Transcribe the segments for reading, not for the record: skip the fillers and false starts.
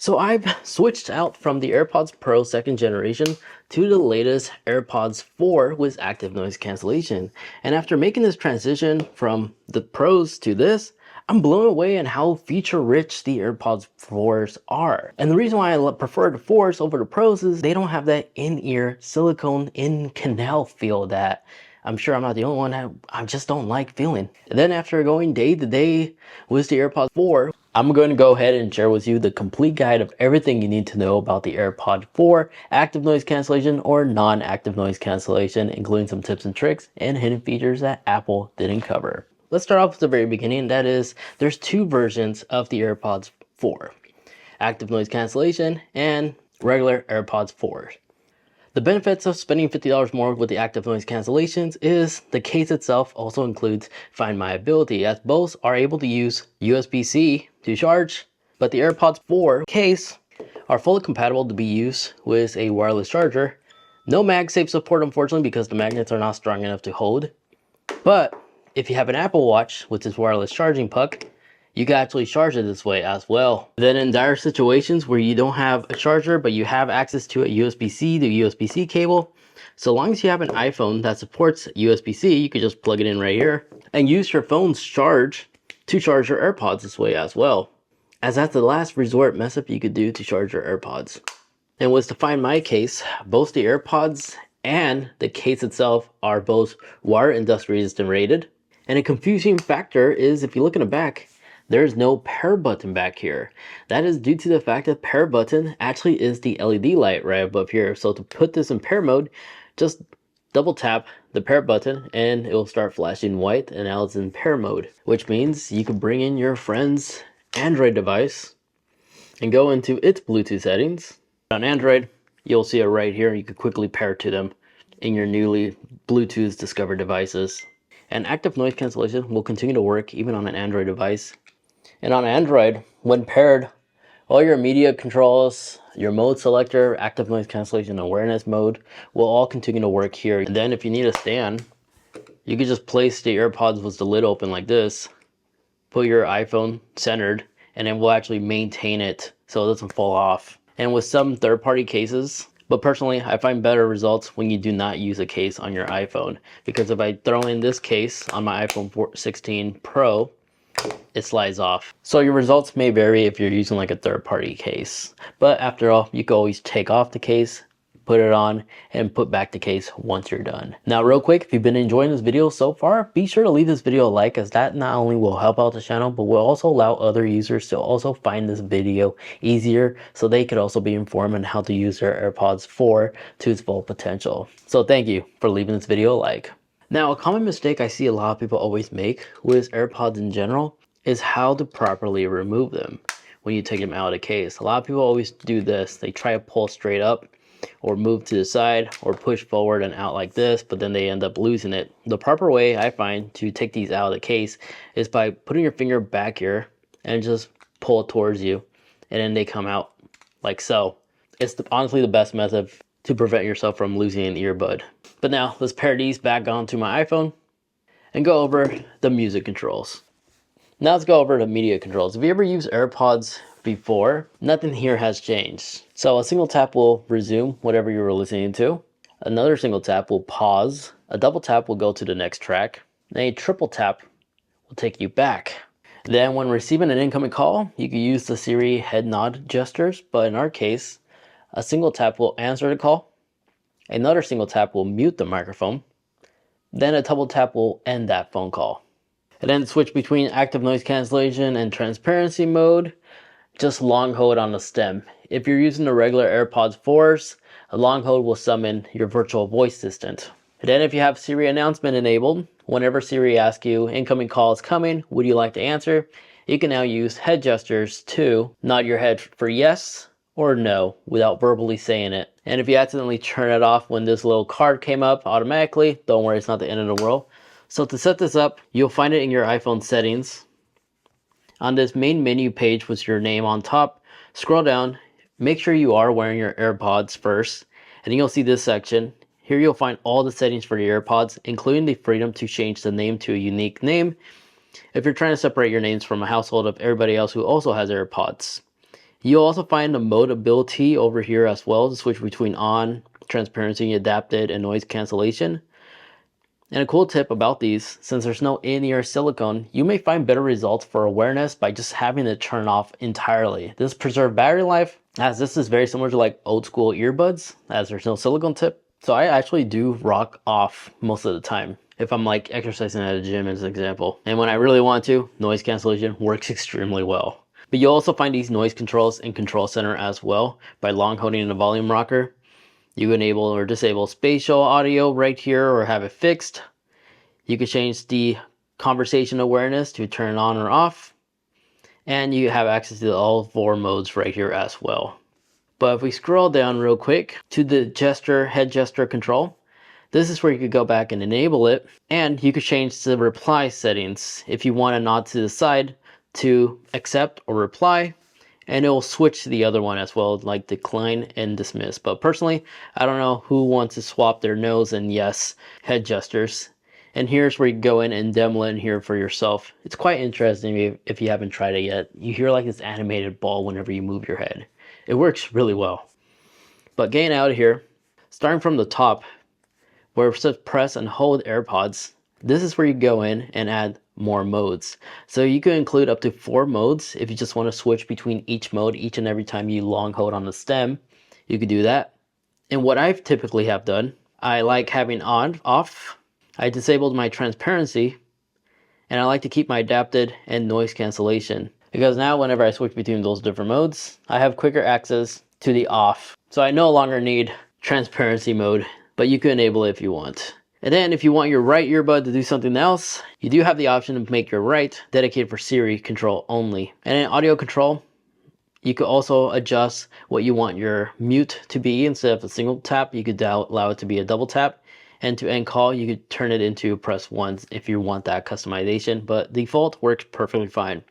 So I've switched out from the AirPods Pro 2nd generation to the latest AirPods 4 with active noise cancellation. And after making this transition from the Pros to this, I'm blown away on how feature rich the AirPods 4s are. And the reason why I prefer the 4s over the Pros is they don't have that in-ear silicone in-canal feel that I'm sure I'm not the only one I just don't like feeling. And then after going day to day with the AirPods 4, I'm going to go ahead and share with you the complete guide of everything you need to know about the AirPod 4 active noise cancellation or non-active noise cancellation, including some tips and tricks and hidden features that Apple didn't cover. Let's start off with the very beginning. That is, there's two versions of the AirPods 4. Active noise cancellation and regular AirPods 4. The benefits of spending $50 more with the active noise cancellations is the case itself also includes Find My ability, as both are able to use USB-C to charge, but the AirPods 4 case are fully compatible to be used with a wireless charger. No MagSafe support, unfortunately, because the magnets are not strong enough to hold. But if you have an Apple Watch with this wireless charging puck, you can actually charge it this way as well. Then in dire situations where you don't have a charger, but you have access to a USB-C to USB-C cable, so long as you have an iPhone that supports USB-C, you can just plug it in right here and use your phone's charge to charge your AirPods this way as well, as that's the last resort method you could do to charge your AirPods. And with the Find My case, both the AirPods and the case itself are both water and dust resistant rated. And a confusing factor is if you look in the back, there's no pair button back here. That is due to the fact that pair button actually is the LED light right above here. So to put this in pair mode, just double tap the pair button and it will start flashing white, and now it's in pair mode, which means you can bring in your friend's Android device and go into its Bluetooth settings. On Android, you'll see it right here. You can quickly pair to them in your newly Bluetooth discovered devices. And active noise cancellation will continue to work even on an Android device. And on Android, when paired, all your media controls, your mode selector, active noise cancellation awareness mode will all continue to work here. And then if you need a stand, you can just place the AirPods with the lid open like this, put your iPhone centered, and it will actually maintain it so it doesn't fall off. And with some third-party cases, but personally, I find better results when you do not use a case on your iPhone, because if I throw in this case on my iPhone 16 Pro, it slides off. So your results may vary if you're using like a third-party case, but after all, you can always take off the case, put it on, and put back the case once you're done. Now real quick, if you've been enjoying this video so far, be sure to leave this video a like, as that not only will help out the channel, but will also allow other users to also find this video easier, so they could also be informed on how to use their AirPods 4 to its full potential. So thank you for leaving this video a like. Now, a common mistake I see a lot of people always make with AirPods in general is how to properly remove them when you take them out of the case. A lot of people always do this. They try to pull straight up or move to the side or push forward and out like this, but then they end up losing it. The proper way I find to take these out of the case is by putting your finger back here and just pull it towards you, and then they come out like so. It's honestly the best method to prevent yourself from losing an earbud. But now let's pair these back onto my iPhone and go over the music controls. Now let's go over the media controls. If you ever used AirPods before, nothing here has changed. So a single tap will resume whatever you were listening to. Another single tap will pause. A double tap will go to the next track. And a triple tap will take you back. Then when receiving an incoming call, you can use the Siri head nod gestures, but in our case, a single tap will answer the call. Another single tap will mute the microphone. Then a double tap will end that phone call. And then switch between active noise cancellation and transparency mode. Just long hold on the stem. If you're using the regular AirPods 4s, a long hold will summon your virtual voice assistant. And then if you have Siri announcement enabled, whenever Siri asks you incoming call is coming, would you like to answer? You can now use head gestures to nod your head for yes or no without verbally saying it. And if you accidentally turn it off when this little card came up automatically, don't worry, it's not the end of the world. So to set this up, you'll find it in your iPhone settings. On this main menu page with your name on top, scroll down, make sure you are wearing your AirPods first, and then you'll see this section. Here you'll find all the settings for the AirPods, including the freedom to change the name to a unique name if you're trying to separate your names from a household of everybody else who also has AirPods. You'll also find the mode ability over here as well to switch between on, transparency, adapted, and noise cancellation. And a cool tip about these, since there's no in-ear silicone, you may find better results for awareness by just having it turn off entirely. This preserves battery life, as this is very similar to like old school earbuds, as there's no silicone tip. So I actually do rock off most of the time if I'm like exercising at a gym as an example. And when I really want to, noise cancellation works extremely well. But you'll also find these noise controls in Control Center as well by long holding the volume rocker. You enable or disable spatial audio right here or have it fixed. You can change the conversation awareness to turn on or off. And you have access to all 4 modes right here as well. But if we scroll down real quick to the head gesture control, this is where you could go back and enable it. And you could change the reply settings if you want to nod to the side to accept or reply. And it will switch to the other one as well, like decline and dismiss. But personally, I don't know who wants to swap their nose and yes head gestures. And here's where you go in and demo it here for yourself. It's quite interesting if you haven't tried it yet. You hear like this animated ball whenever you move your head. It works really well. But getting out of here, starting from the top, where it says press and hold AirPods, this is where you go in and add more modes. So you can include up to 4 modes if you just want to switch between each mode each and every time you long hold on the stem. You could do that. And what I've typically have done, I like having on, off. I disabled my transparency, and I like to keep my adapted and noise cancellation. Because now whenever I switch between those different modes, I have quicker access to the off. So I no longer need transparency mode, but you can enable it if you want. And then if you want your right earbud to do something else, you do have the option to make your right dedicated for Siri control only. And in audio control, you could also adjust what you want your mute to be. Instead of a single tap, you could allow it to be a double tap. And to end call, you could turn it into press 1 if you want that customization, but default works perfectly fine.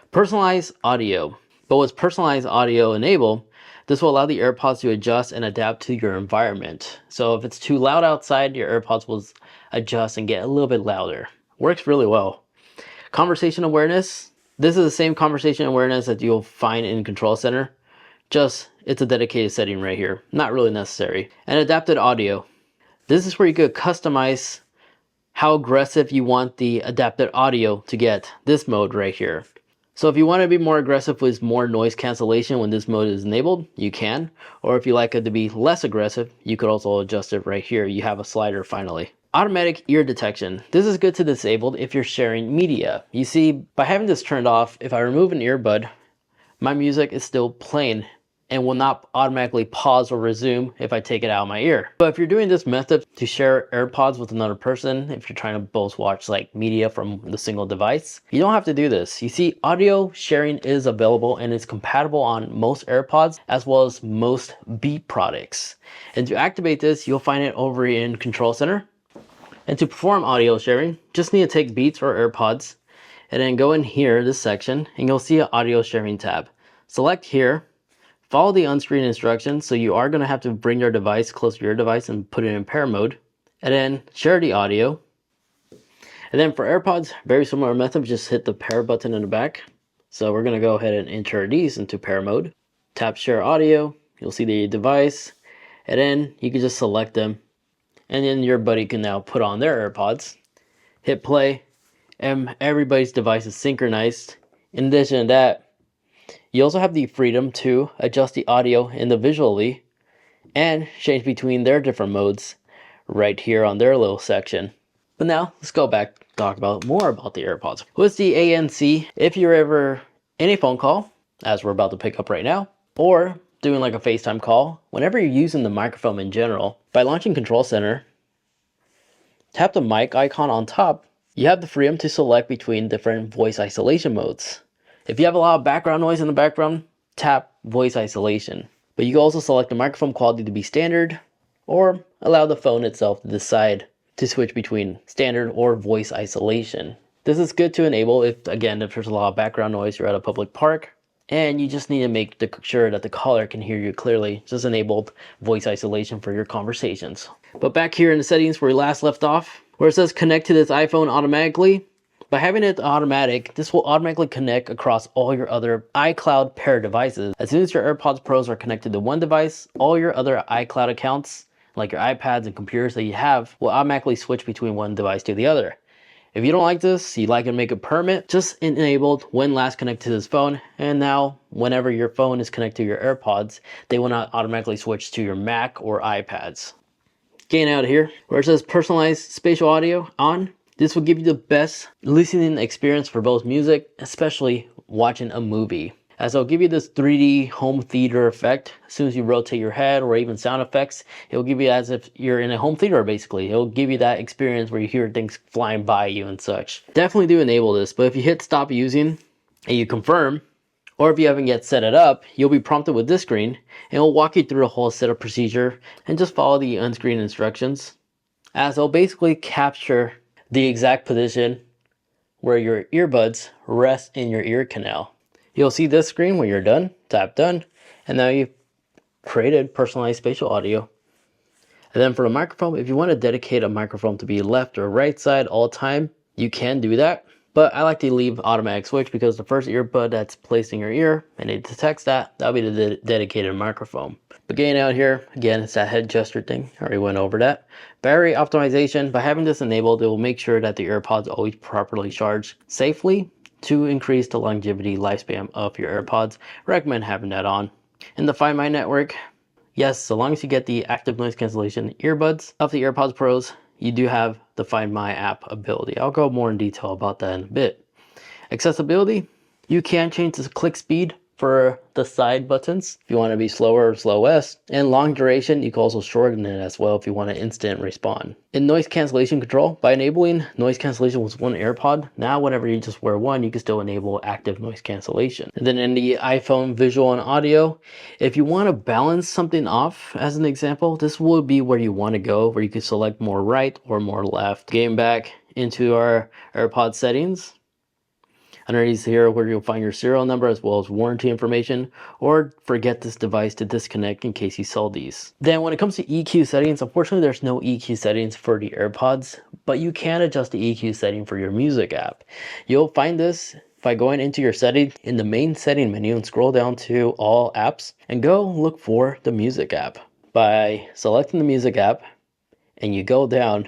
Personalized audio. But with personalized audio enabled, this will allow the AirPods to adjust and adapt to your environment. So if it's too loud outside, your AirPods will adjust and get a little bit louder. Works really well. Conversation awareness. This is the same conversation awareness that you'll find in Control Center. Just, it's a dedicated setting right here. Not really necessary. And adapted audio. This is where you could customize how aggressive you want the adapted audio to get. This mode right here. So if you want to be more aggressive with more noise cancellation when this mode is enabled, you can. Or if you like it to be less aggressive, you could also adjust it right here. You have a slider finally. Automatic ear detection. This is good to disable if you're sharing media. You see, by having this turned off, if I remove an earbud, my music is still playing and will not automatically pause or resume if I take it out of my ear. But if you're doing this method to share AirPods with another person, if you're trying to both watch like media from the single device, you don't have to do this. You see, audio sharing is available and is compatible on most AirPods as well as most Beat products. And to activate this, you'll find it over in Control Center. And to perform audio sharing, just need to take Beats or AirPods and then go in here, this section, and you'll see an audio sharing tab. Select here. Follow the on-screen instructions, so you are going to have to bring your device close to your device and put it in pair mode. And then share the audio. And then for AirPods, very similar method, just hit the pair button in the back. So we're going to go ahead and enter these into pair mode. Tap share audio, you'll see the device. And then you can just select them. And then your buddy can now put on their AirPods. Hit play, and everybody's device is synchronized. In addition to that, you also have the freedom to adjust the audio individually and change between their different modes right here on their little section. But now let's go back and talk about more about the AirPods. With the ANC, if you're ever in a phone call, as we're about to pick up right now, or doing like a FaceTime call, whenever you're using the microphone in general, by launching Control Center, tap the mic icon on top, you have the freedom to select between different voice isolation modes. If you have a lot of background noise in the background, tap voice isolation. But you can also select the microphone quality to be standard, or allow the phone itself to decide to switch between standard or voice isolation. This is good to enable if there's a lot of background noise, you're at a public park, and you just need to make sure that the caller can hear you clearly. Just enabled voice isolation for your conversations. But back here in the settings where we last left off, where it says connect to this iPhone automatically, By having it automatic, this will automatically connect across all your other iCloud paired devices. As soon as your AirPods Pros are connected to one device, all your other iCloud accounts, like your iPads and computers that you have, will automatically switch between one device to the other. If you don't like this, you'd like to make it permanent, just enabled when last connected to this phone, and now whenever your phone is connected to your AirPods, they will not automatically switch to your Mac or iPads. Getting out of here, where it says personalized spatial audio on, this will give you the best listening experience for both music, especially watching a movie. As it'll give you this 3D home theater effect. As soon as you rotate your head or even sound effects, it'll give you as if you're in a home theater basically. It'll give you that experience where you hear things flying by you and such. Definitely do enable this, but if you hit stop using and you confirm, or if you haven't yet set it up, you'll be prompted with this screen and it'll walk you through the whole setup procedure and just follow the on-screen instructions, as it'll basically capture the exact position where your earbuds rest in your ear canal. You'll see this screen when you're done, tap done, and now you've created personalized spatial audio. And then for the microphone, if you want to dedicate a microphone to be left or right side all the time, you can do that. But I like to leave automatic switch because the first earbud that's placed in your ear and it detects that, that'll be the dedicated microphone. But getting out here, again, it's that head gesture thing. I already went over that. Battery optimization, by having this enabled, it will make sure that the AirPods always properly charge safely to increase the longevity lifespan of your AirPods. Recommend having that on. In the Find My network, yes, so long as you get the active noise cancellation earbuds of the AirPods Pros, you do have the Find My app ability. I'll go more in detail about that in a bit. Accessibility, you can change the click speed for the side buttons if you want to be slower or slowest. And long duration, you can also shorten it as well if you want an instant respawn. In noise cancellation control, by enabling noise cancellation with one AirPod, now whenever you just wear one, you can still enable active noise cancellation. And then in the iPhone visual and audio, if you want to balance something off, as an example, this will be where you want to go, where you can select more right or more left. Getting back into our AirPod settings, underneath here where you'll find your serial number as well as warranty information, or forget this device to disconnect in case you sell these. Then when it comes to EQ settings, unfortunately there's no EQ settings for the AirPods, but you can adjust the EQ setting for your music app. You'll find this by going into your setting in the main setting menu and scroll down to all apps and go look for the music app. By selecting the music app and you go down,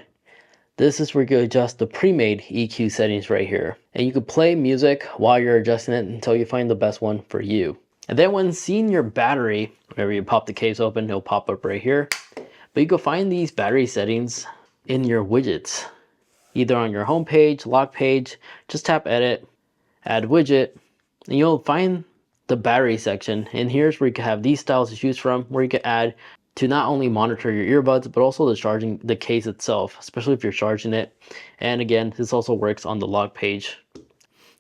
this is where you adjust the pre-made EQ settings right here. And you can play music while you're adjusting it until you find the best one for you. And then when seeing your battery, whenever you pop the case open, it'll pop up right here. But you can find these battery settings in your widgets, either on your home page, lock page. Just tap edit, add widget, and you'll find the battery section. And here's where you can have these styles to choose from, where you can add to not only monitor your earbuds, but also the charging the case itself, especially if you're charging it. And again, this also works on the lock page.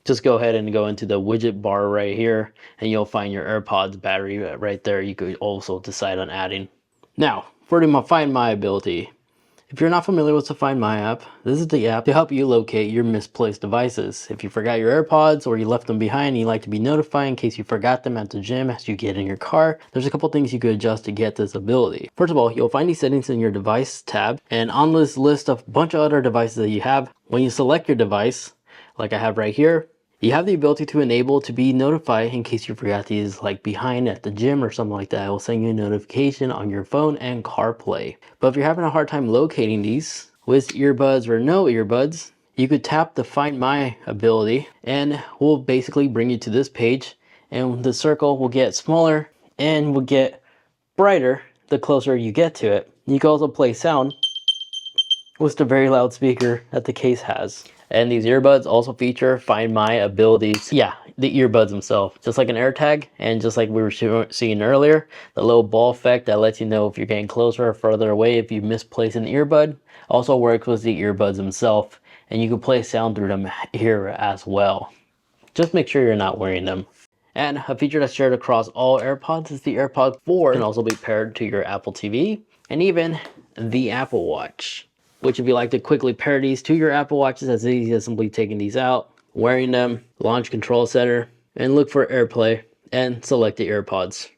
Just go ahead and go into the widget bar right here, and you'll find your AirPods battery right there. You could also decide on adding. Now, for the Find My ability. If you're not familiar with the Find My app, this is the app to help you locate your misplaced devices. If you forgot your AirPods or you left them behind and you like to be notified in case you forgot them at the gym as you get in your car, there's a couple things you could adjust to get this ability. First of all, you'll find these settings in your device tab, and on this list of a bunch of other devices that you have, when you select your device, like I have right here, you have the ability to enable to be notified in case you forgot these, like behind at the gym or something like that. It will send you a notification on your phone and CarPlay. But if you're having a hard time locating these with earbuds or no earbuds, you could tap the Find My ability and we'll basically bring you to this page, and the circle will get smaller and will get brighter the closer you get to it. You can also play sound with the very loud speaker that the case has. And these earbuds also feature Find My abilities. Yeah, the earbuds themselves, just like an AirTag, and just like we were seeing earlier, the little ball effect that lets you know if you're getting closer or further away if you misplace an earbud also works with the earbuds themselves, and you can play sound through them here as well. Just make sure you're not wearing them. And a feature that's shared across all AirPods is the AirPods 4 can also be paired to your Apple TV and even the Apple Watch, which if you like to quickly pair these to your Apple Watches, as easy as simply taking these out, wearing them, launch control center, and look for AirPlay, and select the AirPods.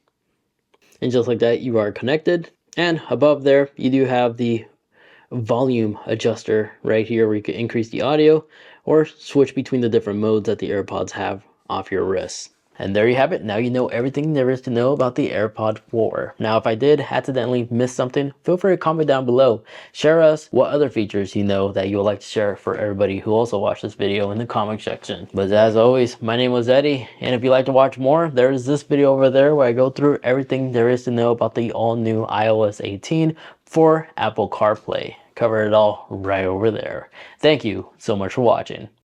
And just like that, you are connected. And above there, you do have the volume adjuster right here where you can increase the audio or switch between the different modes that the AirPods have off your wrist. And there you have it. Now you know everything there is to know about the AirPod 4. Now, if I did accidentally miss something, feel free to comment down below. Share us what other features you know that you would like to share for everybody who also watched this video in the comment section. But as always, my name was Eddie, and if you'd like to watch more, there's this video over there where I go through everything there is to know about the all-new iOS 18 for Apple CarPlay. Cover it all right over there. Thank you so much for watching.